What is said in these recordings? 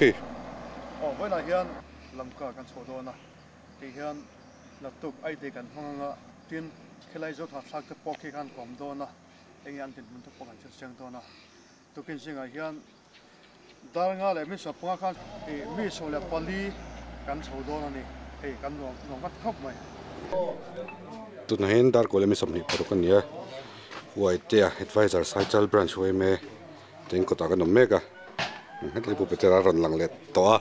3 với lại hiện làm cả căn số đó nè thì hiện lập tục ai để căn phong ngã tin khi lại rút hạt cái bọc cái căn cổng đó nè anh ăn tiền mình tập bọc căn chân đó nè tôi kinh sinh ở hiện dar ngã lại mình sập phong căn thì mình số là pali căn số đó nè thì căn nó mất khóc mày tụi nó hiện dar cô lấy mình sắm hiệp rồi con nhé vậy thì advisor cycle branch vậy mẹ tiếng có ta cái nấm mẹ cả hết lấy bộ bê ra rần lằng lẹt to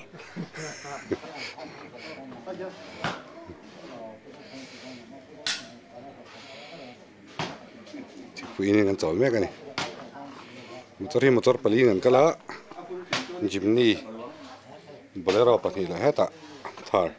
phụ ini ngan chol me ka ni motor pali ngan kala jimny bolero pani la heta thar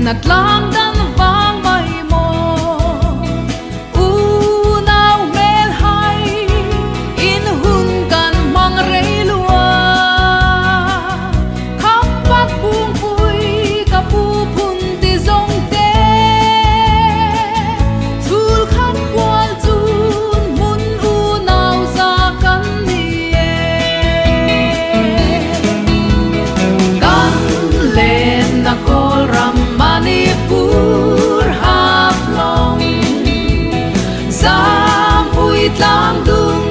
nát lang dan vang mai mo u nau mel hai in hun kan mang rei lua kham bak bung pui ka pu phun ti zong te thul khan kwal chun mun u nau za kan ni kan len na kol ram Manipur half long Zam ui tlang dung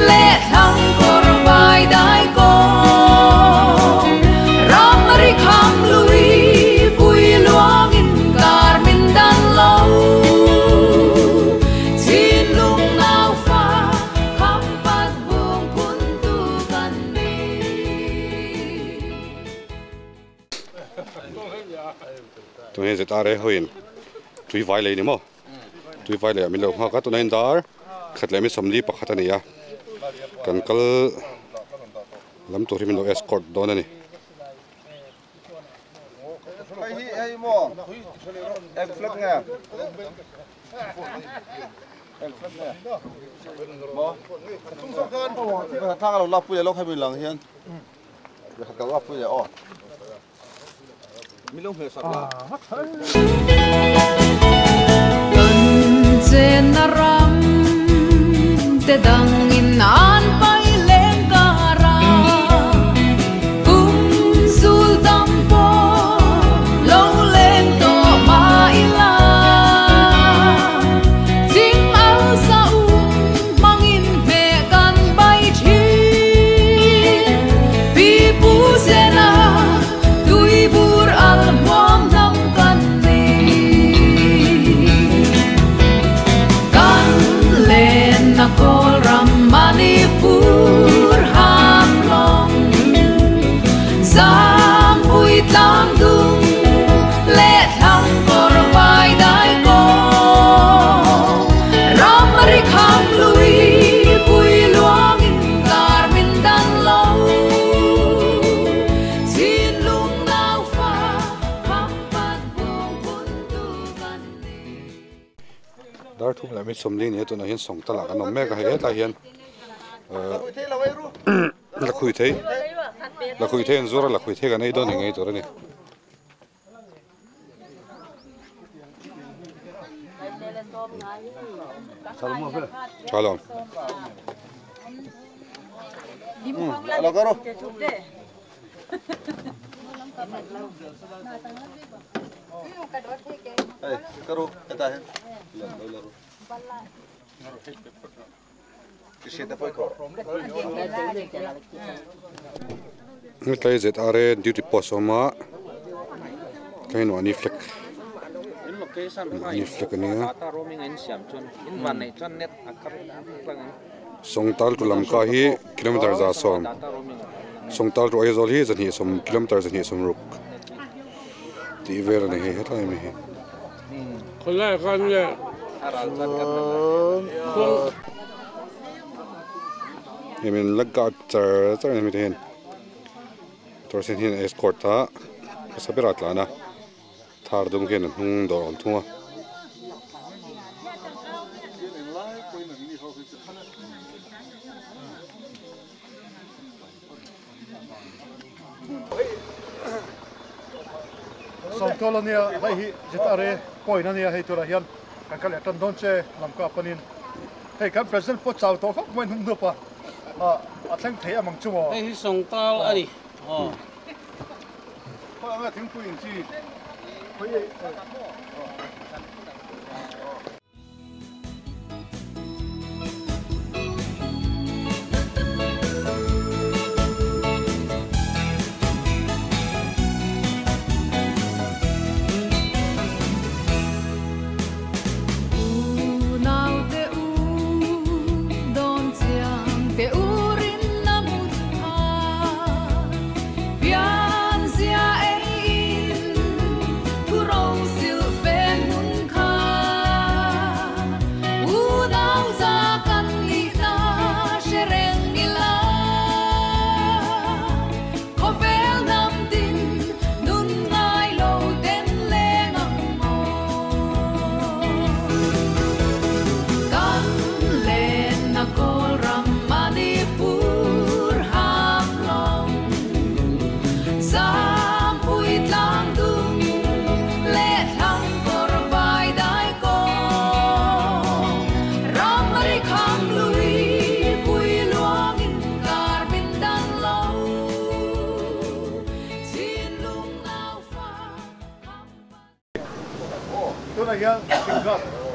Let hang kor vai dai ko Ram ri kham lui Pui luang in kar min dan lâu Chin lung nao pha Kham pat buông pun tu kan đi tụi này sẽ ra hoin tụi vai lấy đi mò tụi vai lấy mình lâu hoa cả tụi này dar khát lấy mình sắm đi bạc khát này à cần cal làm tụi mình lâu escort đó này hey mo em flip nghe em flip nghe mo chúng số cân thangเราlắp puya lốcให้mình lần hiền cái lắp puyaอ๋อmi lông hơi sặc là cần trên ram te dang in an pai lên cara sul tampo lâu lên to ma ila jing al sa mangin ve kan bai thi pi pu sena tui bur al mom nam kan ni kan len na kol ram Manipur ham long zam ui tlang dung le thang kor vai dai ko ram ri kham lui pui luang in kar min dan lâu chin lung nao pha kham pat buông pun tu kan ni dar thum lại mình sắm đi này tụi nó hiện sống ta là cái nấm me cái hết ta hiện là khui thế rồi là khui thế cái này đó này ngay chỗ đó này Shalom. lo karo hey karo eta hai cái xe tay có Ini tay zet are duty post oma kain wani fleck in location ni fleck ni ta roaming in siam chun in van nei chun net akar lang songtal tu lam ka hi kilometer za som data roaming songtal tu aizol hi zan hi som kilometer zan hi som ruk ti ver ne he hetai me heคนแรกกันเนี่ย aral chan kan I mean, lag ka char mi ten ตัวเส้นที่เอสคอร์ตท่าก็สับเปรัดแล้วนะทาร์ดงเกนหุ่งดอกทุ่งสองตัวเนี่ยให้จิตอะไรป่วยนั่นเนี่ยให้ตัวละเฮียนกันกันแหละตันโดนเช่ลำกับปนินให้กันเพรสเซนต์พอเจ้าตัวเขาไม่หุ่นดูปะอัดแท่งเทียมังจัว ไอ้ส่งตาอันนี้อ๋อ เพราะว่าถึงผู้หญิงที่ตัวนี้สิงห์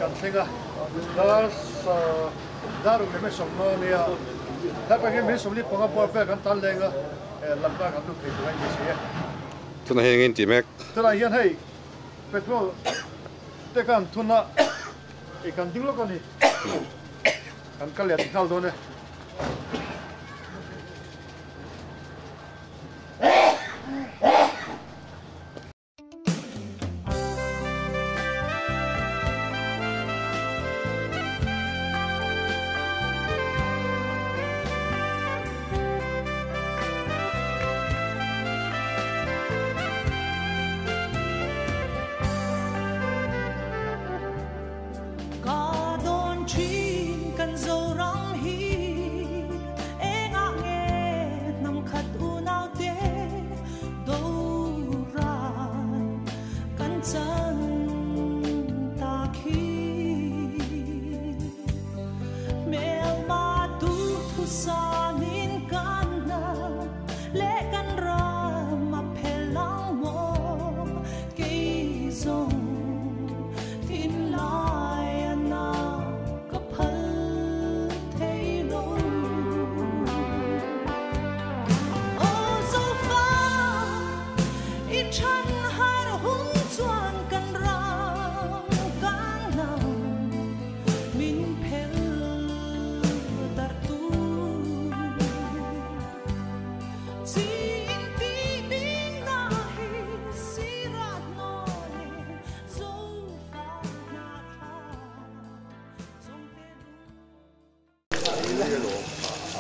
กันสิงห์แล้วดารุไม่สมน้อยเนี่ยถ้าเป็นไม่สมนี่ผมก็บอกว่ากันตันเลยก็ลำบากกันทุกทีตัวนี้เสียตัวนี้เงินจีแม็กตัวนี้ให้เป็นพวกแต่กันทุนละอีกกันดิ้งลูกกันนี่กันก็เลี้ยงเข้าตัวเนี่ย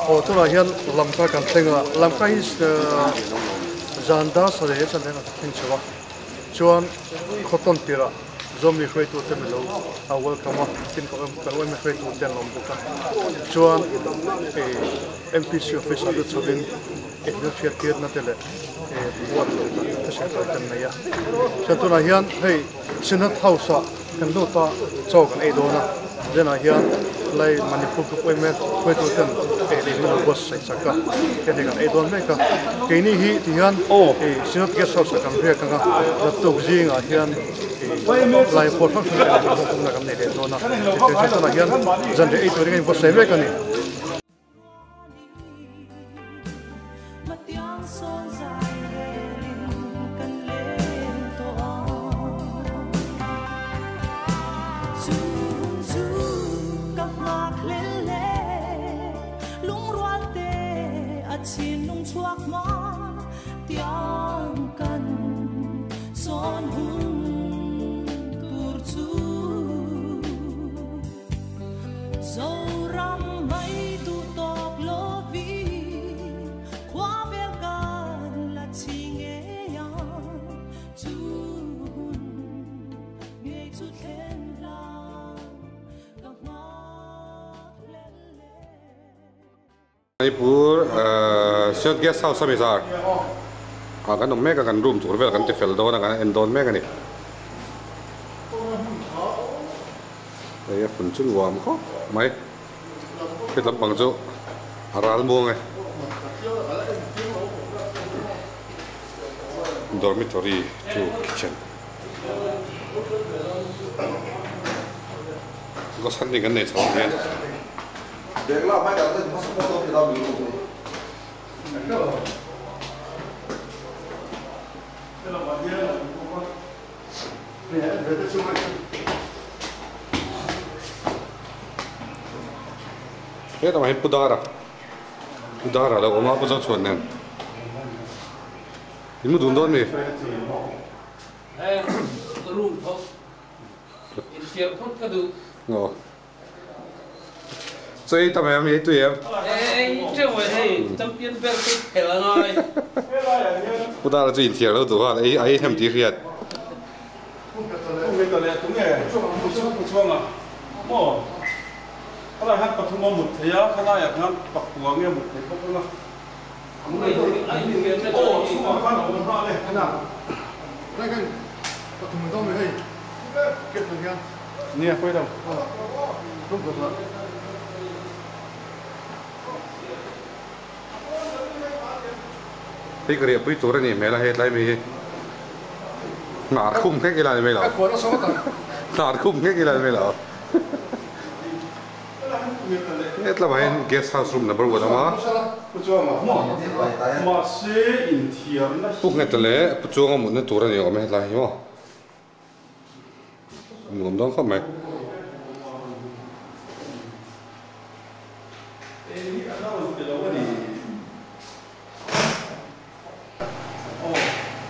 โอ้ตัวนี้ลำก็กันเต็งอ่ะลำก็ฮิสจันดาสเลยจันเดนะทิ้งชัวชวนขดต้นตีระจอมมีใครตัวเต็มเลยเอาเวลคัมว่าทิ้งก็แต่ว่าไม่ใครตัวเต็มลำบุกันชวนMPC office อันนี้ชวนเรื่องเชียร์เกียรตินั่นเองวัดก็ใช้ตัวเต็มเลยอ่ะฉันตัวนี้ให้สินค้าเท่าสักกันดูต่อโจกันโดนะเรื่องนี้เลยมันนี่พูดคุยไม่คุยตัวกันเรื่องเราบอสใส่สักกันแค่เด็กกันโดนไม่กันแค่นี้ที่ฮันสินค้าเกี่ยวกับสักกันเพื่อกันแล้วตัวจริงที่ฮันไล่พอร์ตฟังก์ชันของผมนะครับในเรื่องนั้นที่ฉันตัวนี้จันทร์ตัวนี้บอสใส่ไม่กันนี่xin nung chuak ma tiang kan son hun tur chu zo ram mai Manipur South Guest House Samizar kan om mega kan room tur vel kan te fel do na kan endon mega ni ai pun chun wam ko mai cái tấm bằng chỗ aral mua ngay dormitory to kitchen có sẵn những cái này sao vậy Việc làm hay là cái passport thì đâu bị cái đó là Pudara là ông apa chuẩn nè ini đun đón đi room thôi in share thôi cái đủ ngô chơi tao em ấy tụi em chơi vậy thì trong biên bên cái thể là nói Pudara chơi in share đâu tụi họ ấy hem tí riết không biết là đúng nghề một chuông à mò cái này hát bật thùng một thế á cái này hát bật của nghe một thế không đúng không không này anh đi nghe ồ xuống mà phát động nó này thế nào đây cái có thùng đâu mới hay kết được chưa nè quay đầu đúng rồi cái cái bữa tối này mẹ là hết lại mày nạt khum cái này mày là có nó số tầng nạt khum cái này mày là hết là mày guest house room number 1 mà một chuông mà sẽ in thiền nó bút ngay từ lẽ bút chuông ở một nơi tối này mày lại hiểu không muốn đó không mày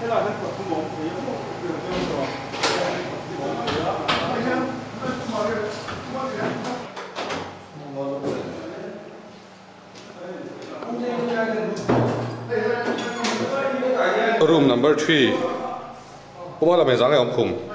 thế là hát bật thùng một thế room number 3 có bao là mày dáng này ông khùng